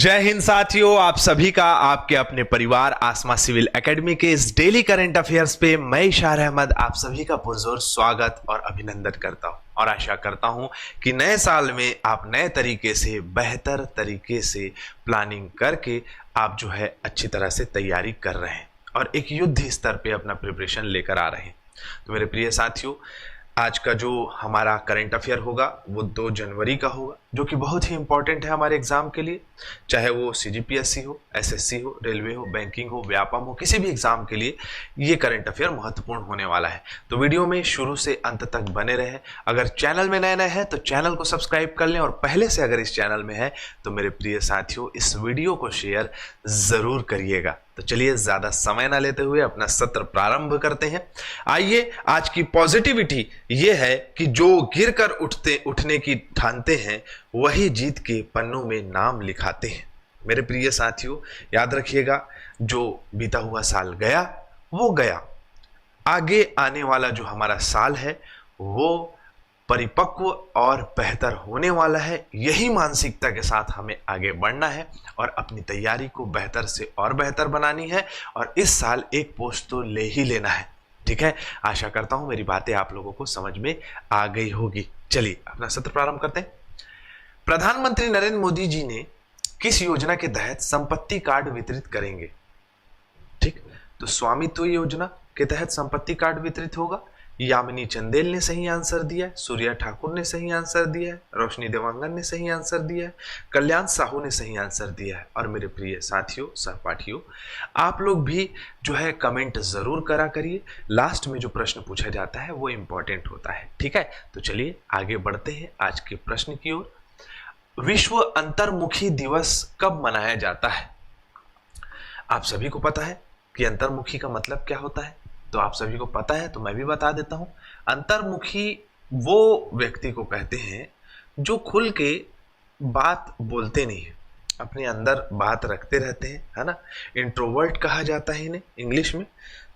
जय हिंद साथियों, आप सभी का आपके अपने परिवार आसमा सिविल एकेडमी के इस डेली करंट अफेयर्स पे मैं इशार अहमद आप सभी का पुरजोर स्वागत और अभिनंदन करता हूं और आशा करता हूं कि नए साल में आप नए तरीके से बेहतर तरीके से प्लानिंग करके आप जो है अच्छी तरह से तैयारी कर रहे हैं और एक युद्ध स्तर पे अपना प्रिपरेशन लेकर आ रहे हैं। तो मेरे प्रिय साथियों, आज का जो हमारा करंट अफेयर होगा वो 2 जनवरी का होगा, जो कि बहुत ही इंपॉर्टेंट है हमारे एग्जाम के लिए, चाहे वो सीजीपीएससी हो, एसएससी हो, रेलवे हो, बैंकिंग हो, व्यापम हो, किसी भी एग्जाम के लिए ये करंट अफेयर महत्वपूर्ण होने वाला है। तो वीडियो में शुरू से अंत तक बने रहें। अगर चैनल में नए हैं तो चैनल को सब्सक्राइब कर लें और पहले से अगर इस चैनल में है तो मेरे प्रिय साथियों इस वीडियो को शेयर जरूर करिएगा। तो चलिए ज्यादा समय ना लेते हुए अपना सत्र प्रारंभ करते हैं। आइए, आज की पॉजिटिविटी ये है कि जो गिरकर उठने की ठानते हैं वही जीत के पन्नों में नाम लिखाते हैं। मेरे प्रिय साथियों याद रखिएगा, जो बीता हुआ साल गया वो गया, आगे आने वाला जो हमारा साल है वो परिपक्व और बेहतर होने वाला है। यही मानसिकता के साथ हमें आगे बढ़ना है और अपनी तैयारी को बेहतर से और बेहतर बनानी है और इस साल एक पोस्ट तो ले ही लेना है। ठीक है, आशा करता हूं मेरी बातें आप लोगों को समझ में आ गई होगी। चलिए अपना सत्र प्रारंभ करते हैं। प्रधानमंत्री नरेंद्र मोदी जी ने किस योजना के तहत संपत्ति कार्ड वितरित करेंगे? ठीक, तो स्वामित्व योजना के तहत संपत्ति कार्ड वितरित होगा। यामिनी चंदेल ने सही आंसर दिया है, सूर्या ठाकुर ने सही आंसर दिया है, रोशनी देवांगन ने सही आंसर दिया है, कल्याण साहू ने सही आंसर दिया है। और मेरे प्रिय साथियों सहपाठियों, आप लोग भी जो है कमेंट जरूर करा करिए। लास्ट में जो प्रश्न पूछा जाता है वो इंपॉर्टेंट होता है। ठीक है, तो चलिए आगे बढ़ते हैं आज के प्रश्न की ओर। विश्व अंतर्मुखी दिवस कब मनाया जाता है? आप सभी को पता है कि अंतर्मुखी का मतलब क्या होता है, तो आप सभी को पता है तो मैं भी बता देता हूं। अंतर्मुखी वो व्यक्ति को कहते हैं जो खुल के बात बोलते नहीं है, अपने अंदर बात रखते रहते हैं, है ना। इंट्रोवर्ट कहा जाता है इन्हें इंग्लिश में।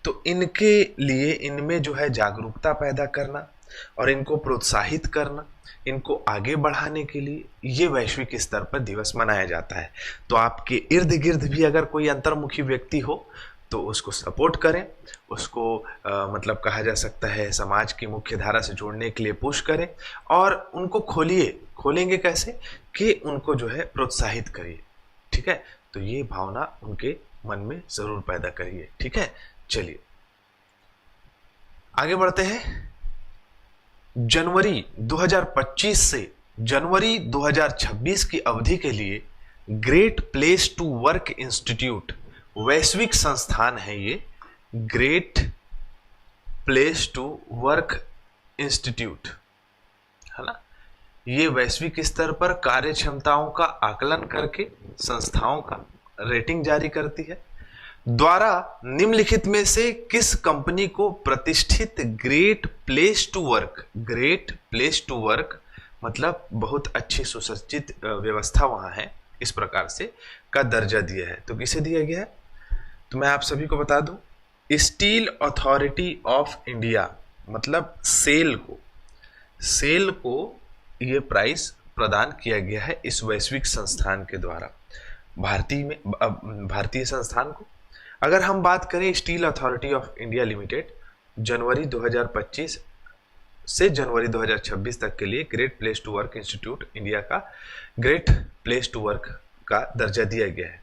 तो इनके लिए इनमें जो है जागरूकता पैदा करना और इनको प्रोत्साहित करना, इनको आगे बढ़ाने के लिए ये वैश्विक स्तर पर दिवस मनाया जाता है। तो आपके इर्द गिर्द भी अगर कोई अंतर्मुखी व्यक्ति हो तो उसको सपोर्ट करें, उसको मतलब कहा जा सकता है समाज की मुख्य धारा से जोड़ने के लिए पुश करें और उनको खोलेंगे कैसे कि उनको जो है प्रोत्साहित करिए। ठीक है, तो ये भावना उनके मन में जरूर पैदा करिए। ठीक है, चलिए आगे बढ़ते हैं। जनवरी 2025 से जनवरी 2026 की अवधि के लिए great place to work institute वैश्विक संस्थान है, ये great place to work institute है ना। ये वैश्विक स्तर पर कार्य क्षमताओं का आकलन करके संस्थाओं का रेटिंग जारी करती है। द्वारा निम्नलिखित में से किस कंपनी को प्रतिष्ठित ग्रेट प्लेस टू वर्क मतलब बहुत अच्छी सुसज्जित व्यवस्था वहां है इस प्रकार से का दर्जा दिया है? तो किसे दिया गया है? तो मैं आप सभी को बता दूं, स्टील अथॉरिटी ऑफ इंडिया मतलब सेल को ये प्राइज प्रदान किया गया है इस वैश्विक संस्थान के द्वारा, भारतीय संस्थान को। अगर हम बात करें steel authority of India limited, जनवरी 2025 से जनवरी 2026 तक के लिए great place to work institute India का ग्रेट प्लेस टू वर्क का दर्जा दिया गया है।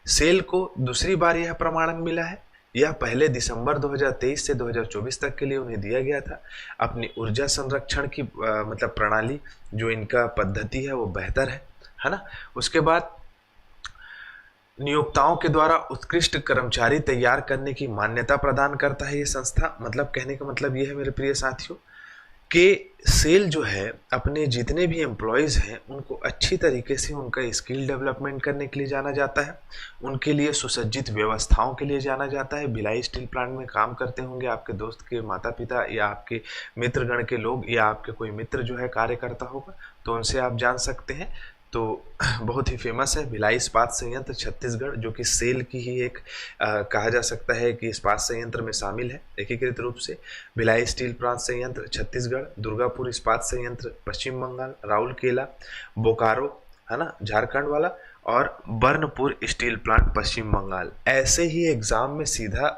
सेल को दूसरी बार यह प्रमाणन मिला है। यह पहले दिसंबर 2023 से 2024 तक के लिए उन्हें दिया गया था। अपनी ऊर्जा संरक्षण की मतलब प्रणाली जो इनका पद्धति है वो बेहतर है ना। उसके बाद नियोक्ताओं के द्वारा उत्कृष्ट कर्मचारी तैयार करने की मान्यता प्रदान करता है ये संस्था। मतलब कहने का मतलब ये है मेरे प्रिय साथियों कि सेल जो है अपने जितने भी एम्प्लॉयज़ हैं उनको अच्छी तरीके से उनका स्किल डेवलपमेंट करने के लिए जाना जाता है, उनके लिए सुसज्जित व्यवस्थाओं के लिए जाना जाता है। भिलाई स्टील प्लांट में काम करते होंगे आपके दोस्त के माता पिता या आपके मित्रगण के लोग या आपके कोई मित्र जो है कार्य करता होगा, तो उनसे आप जान सकते हैं। तो बहुत ही फेमस है भिलाई इस्पात संयंत्र छत्तीसगढ़, जो कि सेल की ही एक कहा जा सकता है कि इस्पात संयंत्र में शामिल है एकीकृत रूप से। भिलाई स्टील प्लांट संयंत्र छत्तीसगढ़, दुर्गापुर इस्पात संयंत्र पश्चिम बंगाल, राउरकेला बोकारो है ना झारखंड वाला, और बर्नपुर स्टील प्लांट पश्चिम बंगाल। ऐसे ही एग्जाम में सीधा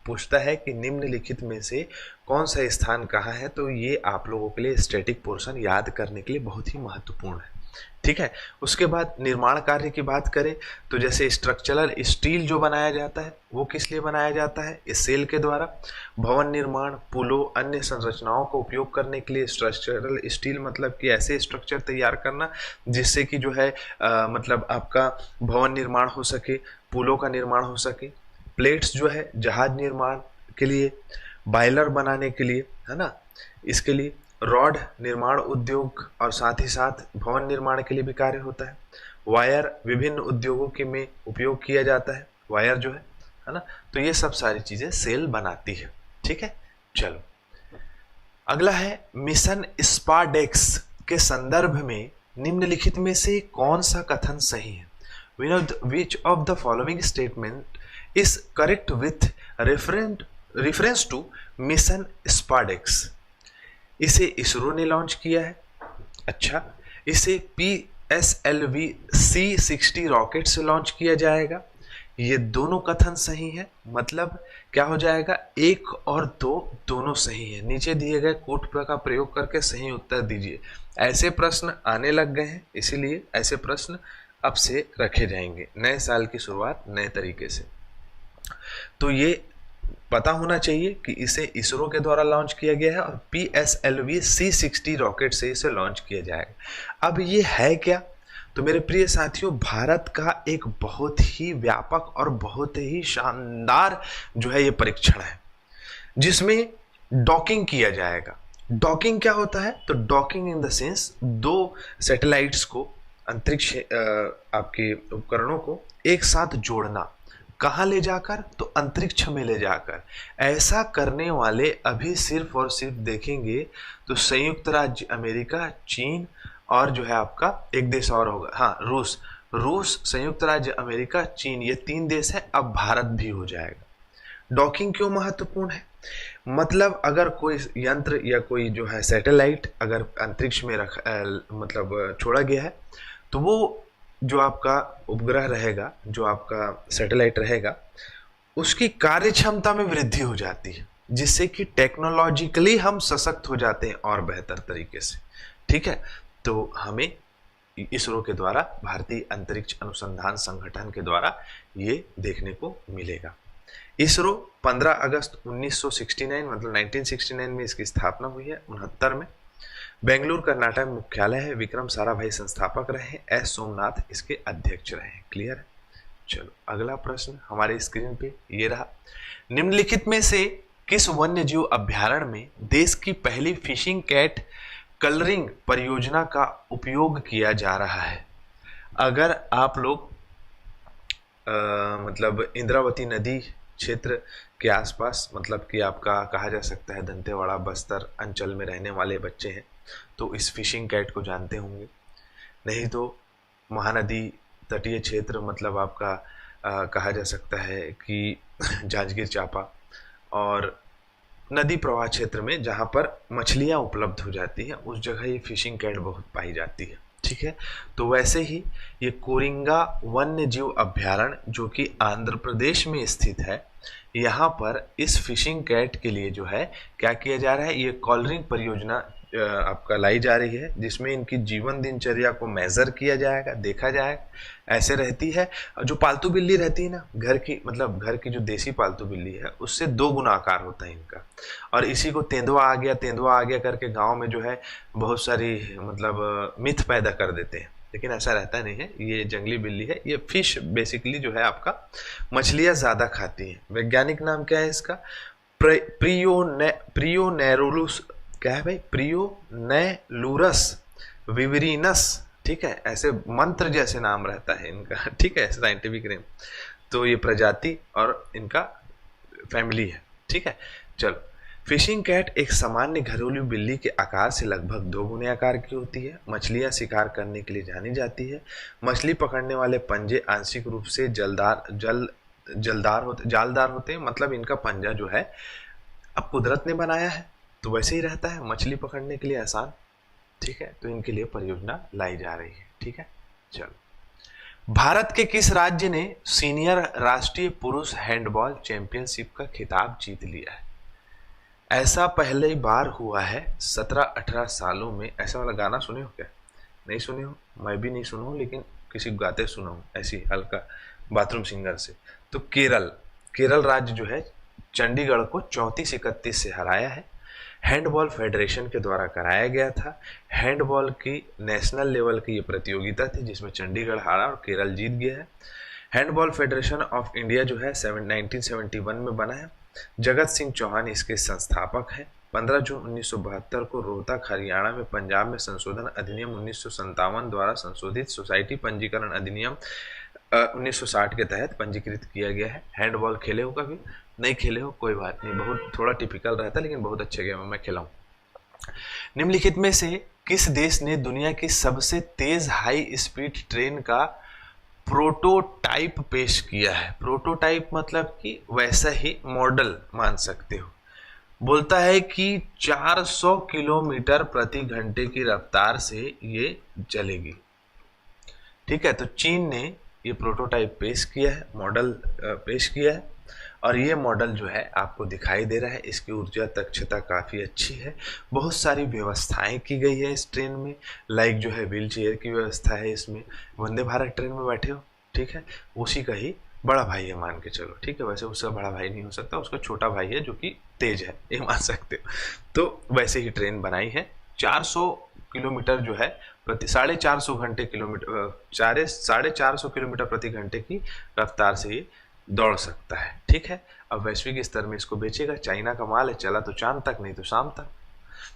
पूछता है कि निम्नलिखित में से कौन सा स्थान कहाँ है, तो ये आप लोगों के लिए स्टैटिक पोर्शन याद करने के लिए बहुत ही महत्वपूर्ण है। ठीक है। उसके बाद निर्माण कार्य की बात करें तो जैसे स्ट्रक्चरल स्टील जो बनाया जाता है वो किस लिए बनाया जाता है, इस सेल के द्वारा। भवन निर्माण, पुलों, अन्य संरचनाओं को उपयोग करने के लिए स्ट्रक्चरल स्टील मतलब कि ऐसे स्ट्रक्चर तैयार करना जिससे कि जो है मतलब आपका भवन निर्माण हो सके, पुलों का निर्माण हो सके। प्लेट्स जो है जहाज निर्माण के लिए, बॉयलर बनाने के लिए, है ना, इसके लिए। रॉड निर्माण उद्योग और साथ ही साथ भवन निर्माण के लिए भी कार्य होता है। वायर विभिन्न उद्योगों के में उपयोग किया जाता है, वायर जो है ना। तो ये सब सारी चीजें सेल बनाती है। ठीक है। चलो अगला है मिशन स्पारडेक्स के संदर्भ में निम्नलिखित में से कौन सा कथन सही है। Which of the following statement is correct with reference to mission SpaDeX. इसे इसरो ने लॉन्च किया है। अच्छा, इसे PSLV C60 रॉकेट से लॉन्च किया जाएगा। ये दोनों कथन सही है। मतलब क्या हो जाएगा, 1 और 2 दोनों सही है। नीचे दिए गए कोट का प्रयोग करके सही उत्तर दीजिए। ऐसे प्रश्न आने लग गए हैं, इसीलिए ऐसे प्रश्न अब से रखे जाएंगे। नए साल की शुरुआत नए तरीके से। तो ये पता होना चाहिए कि इसे इसरो के द्वारा लॉन्च किया गया है और PSLV C60 रॉकेट से इसे लॉन्च किया जाएगा। अब ये है क्या, तो मेरे प्रिय साथियों, भारत का एक बहुत ही व्यापक और बहुत ही शानदार जो है ये परीक्षण है जिसमें डॉकिंग किया जाएगा। डॉकिंग क्या होता है, तो docking in the sense 2 satellites को, अंतरिक्ष आपके उपकरणों को एक साथ जोड़ना। कहाँ ले जाकर, तो अंतरिक्ष में ले जाकर। ऐसा करने वाले अभी सिर्फ और सिर्फ देखेंगे तो संयुक्त राज्य अमेरिका, चीन और जो है आपका एक देश और होगा, हाँ रूस, संयुक्त राज्य अमेरिका, चीन, ये 3 देश है। अब भारत भी हो जाएगा। डॉकिंग क्यों महत्वपूर्ण है, मतलब अगर कोई यंत्र या कोई जो है सैटेलाइट अगर अंतरिक्ष में मतलब छोड़ा गया है तो वो जो आपका उपग्रह रहेगा, जो आपका सैटेलाइट रहेगा, उसकी कार्य क्षमता में वृद्धि हो जाती है जिससे कि टेक्नोलॉजिकली हम सशक्त हो जाते हैं और बेहतर तरीके से। ठीक है। तो हमें इसरो के द्वारा, भारतीय अंतरिक्ष अनुसंधान संगठन के द्वारा ये देखने को मिलेगा। इसरो 15 अगस्त 1969 मतलब 1969 में इसकी स्थापना हुई है। 69 में बेंगलुरु कर्नाटक में मुख्यालय है। विक्रम साराभाई संस्थापक रहे, एस सोमनाथ इसके अध्यक्ष रहे। क्लियर है। चलो अगला प्रश्न हमारे स्क्रीन पे ये रहा। निम्नलिखित में से किस वन्य जीव अभ्यारण्य में देश की पहली फिशिंग कैट कलरिंग परियोजना का उपयोग किया जा रहा है। अगर आप लोग मतलब इंद्रावती नदी क्षेत्र के आसपास, मतलब कि आपका कहा जा सकता है दंतेवाड़ा बस्तर अंचल में रहने वाले बच्चे हैं तो इस फिशिंग कैट को जानते होंगे। नहीं तो महानदी तटीय क्षेत्र, मतलब आपका कहा जा सकता है कि जांजगीर चांपा और नदी प्रवाह क्षेत्र में जहाँ पर मछलियाँ उपलब्ध हो जाती हैं उस जगह ये फिशिंग कैट बहुत पाई जाती है। ठीक है। तो वैसे ही ये कोरिंगा वन्य जीव अभ्यारण्य जो कि आंध्र प्रदेश में स्थित है, यहाँ पर इस फिशिंग कैट के लिए जो है क्या किया जा रहा है, ये कॉलरिंग परियोजना आपका लाई जा रही है जिसमें इनकी जीवन दिनचर्या को मेजर किया जाएगा, देखा जाएगा। ऐसे रहती है, जो पालतू बिल्ली रहती है ना घर की, मतलब घर की जो देसी पालतू बिल्ली है उससे 2 गुना आकार होता है इनका। और इसी को तेंदुआ आ गया करके गांव में जो है बहुत सारी मतलब मिथ पैदा कर देते हैं, लेकिन ऐसा रहता नहीं है। ये जंगली बिल्ली है, ये फिश बेसिकली जो है आपका मछलियाँ ज़्यादा खाती हैं। वैज्ञानिक नाम क्या है इसका, प्रियोनेरुलस, क्या है भाई, प्रियोनेलुरस विवरिनस। ठीक है, ऐसे मंत्र जैसे नाम रहता है इनका। ठीक है, साइंटिफिक नेम। तो ये प्रजाति और इनका फैमिली है। ठीक है। चलो, फिशिंग कैट एक सामान्य घरेलू बिल्ली के आकार से लगभग 2 गुने आकार की होती है। मछलियां शिकार करने के लिए जानी जाती है। मछली पकड़ने वाले पंजे आंशिक रूप से जालदार होते हैं, मतलब इनका पंजा जो है अब कुदरत ने बनाया है तो वैसे ही रहता है, मछली पकड़ने के लिए आसान। ठीक है, तो इनके लिए परियोजना लाई जा रही है। ठीक है। चलो, भारत के किस राज्य ने सीनियर राष्ट्रीय पुरुष हैंडबॉल चैंपियनशिप का खिताब जीत लिया है? ऐसा पहली बार हुआ है 17-18 सालों में। ऐसा वाला गाना सुने हो क्या? नहीं सुने हो? मैं भी नहीं सुना हूँ, लेकिन किसी गाते सुना हूँ ऐसी हल्का बाथरूम सिंगर से। तो केरल राज्य जो है चंडीगढ़ को 34-31 से हराया है। हैंडबॉल फेडरेशन के द्वारा कराया गया था। हैंडबॉल की नेशनल लेवल की ये प्रतियोगिता थी जिसमें चंडीगढ़ हारा और केरल जीत गया है। हैंडबॉल फेडरेशन ऑफ इंडिया जो है 1971 में बना है। जगत सिंह चौहान इसके संस्थापक हैं। 15 जून 1972 को रोहतक हरियाणा में पंजाब में संशोधन अधिनियम 1957 द्वारा संशोधित सोसाइटी पंजीकरण अधिनियम 1960 के तहत पंजीकृत किया गया है। हैंडबॉल खेले हो कभी? नहीं खेले हो, कोई बात नहीं, बहुत थोड़ा टिपिकल रहता है लेकिन बहुत अच्छे गेम है, मैं खेला हूँ। निम्नलिखित में से किस देश ने दुनिया की सबसे तेज हाई स्पीड ट्रेन का प्रोटोटाइप पेश किया है? प्रोटोटाइप मतलब कि वैसा ही मॉडल मान सकते हो। बोलता है कि 400 किलोमीटर प्रति घंटे की रफ्तार से ये चलेगी। ठीक है, तो चीन ने ये प्रोटोटाइप पेश किया है, मॉडल पेश किया है, और ये मॉडल जो है आपको दिखाई दे रहा है। इसकी ऊर्जा दक्षता काफ़ी अच्छी है। बहुत सारी व्यवस्थाएं की गई है इस ट्रेन में, लाइक जो है व्हील चेयर की व्यवस्था है इसमें। वंदे भारत ट्रेन में बैठे हो, ठीक है, उसी का ही बड़ा भाई है मान के चलो। ठीक है, वैसे उसका बड़ा भाई नहीं हो सकता, उसका छोटा भाई है जो कि तेज है, ये मान सकते हो। तो वैसे ही ट्रेन बनाई है। 400 किलोमीटर जो है प्रति 450 घंटे किलोमीटर 450 किलोमीटर प्रति घंटे की रफ्तार से ये दौड़ सकता है। ठीक है, अब वैश्विक स्तर में इसको बेचेगा। चाइना का माल है, चला तो चांद तक, नहीं तो शाम तक।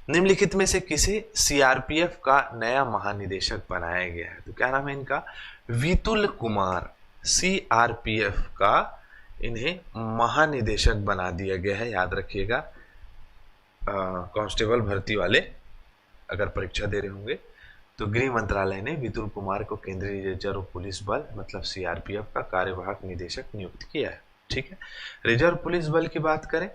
निम्नलिखित में से किसे सीआरपीएफ का नया महानिदेशक बनाया गया है? तो क्या नाम है इनका? वितुल कुमार। सीआरपीएफ का इन्हें महानिदेशक बना दिया गया है। याद रखिएगा, कांस्टेबल भर्ती वाले अगर परीक्षा दे रहे होंगे तो गृह मंत्रालय ने वितुल कुमार को केंद्रीय रिजर्व पुलिस बल मतलब सीआरपीएफ का कार्यवाहक निदेशक नियुक्त किया है। ठीक है, रिजर्व पुलिस बल की बात करें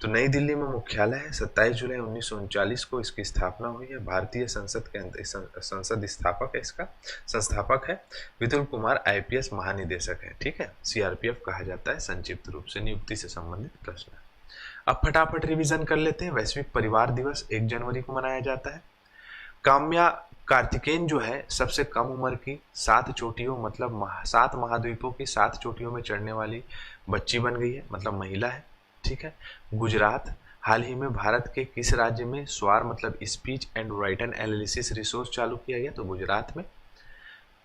तो नई दिल्ली में मुख्यालय है। 27 जुलाई 1939 को इसकी स्थापना हुई है। भारतीय संसद के संसद स्थापक है, इसका संस्थापक है। वितुल कुमार आईपीएस महानिदेशक है। ठीक है, सीआरपीएफ कहा जाता है संक्षिप्त रूप से। नियुक्ति से संबंधित प्रश्न। अब फटाफट रिवीजन कर लेते हैं। वैश्विक परिवार दिवस 1 जनवरी को मनाया जाता है। काम्या कार्तिकेयन जो है सबसे कम उम्र की 7 चोटियों मतलब 7 महाद्वीपों की 7 चोटियों में चढ़ने वाली बच्ची बन गई है, मतलब महिला है। ठीक है, गुजरात। हाल ही में भारत के किस राज्य में स्वार मतलब speech and written analysis resource चालू किया गया? तो गुजरात में।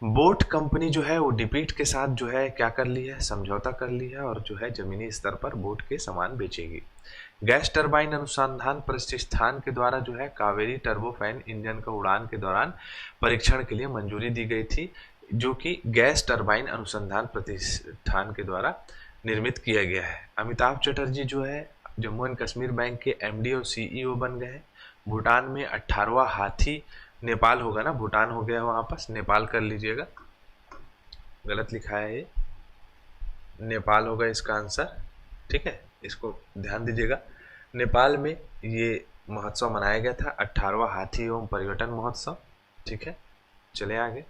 बोट कंपनी जो है वो डिपीट के साथ जो है क्या कर ली है? समझौता कर ली है, और जो है जमीनी स्तर पर बोट के सामान बेचेगी। गैस टरबाइन अनुसंधान प्रतिष्ठान के द्वारा जो है कावेरी टर्बोफैन इंजन का उड़ान के दौरान परीक्षण के लिए मंजूरी दी गई थी, जो कि गैस टरबाइन अनुसंधान प्रतिष्ठान के द्वारा निर्मित किया गया है। अमिताभ चटर्जी जो है जम्मू एंड कश्मीर बैंक के एमडी और सीईओ बन गए हैं। भूटान में 18वां हाथी, नेपाल होगा ना, भूटान हो गया वहाँ पास, नेपाल कर लीजिएगा, गलत लिखा है ये, नेपाल होगा इसका आंसर। ठीक है, इसको ध्यान दीजिएगा। नेपाल में ये महोत्सव मनाया गया था, 18वां हाथी एवं पर्यटन महोत्सव। ठीक है, चले आगे।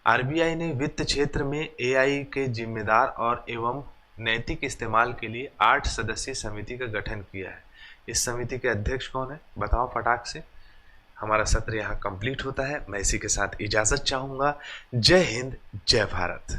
आरबीआई ने वित्त क्षेत्र में एआई के जिम्मेदार और एवं नैतिक इस्तेमाल के लिए 8 सदस्यीय समिति का गठन किया है। इस समिति के अध्यक्ष कौन है? बताओ फटाक से। हमारा सत्र यहाँ कंप्लीट होता है। मैं इसी के साथ इजाजत चाहूंगा। जय हिंद, जय भारत।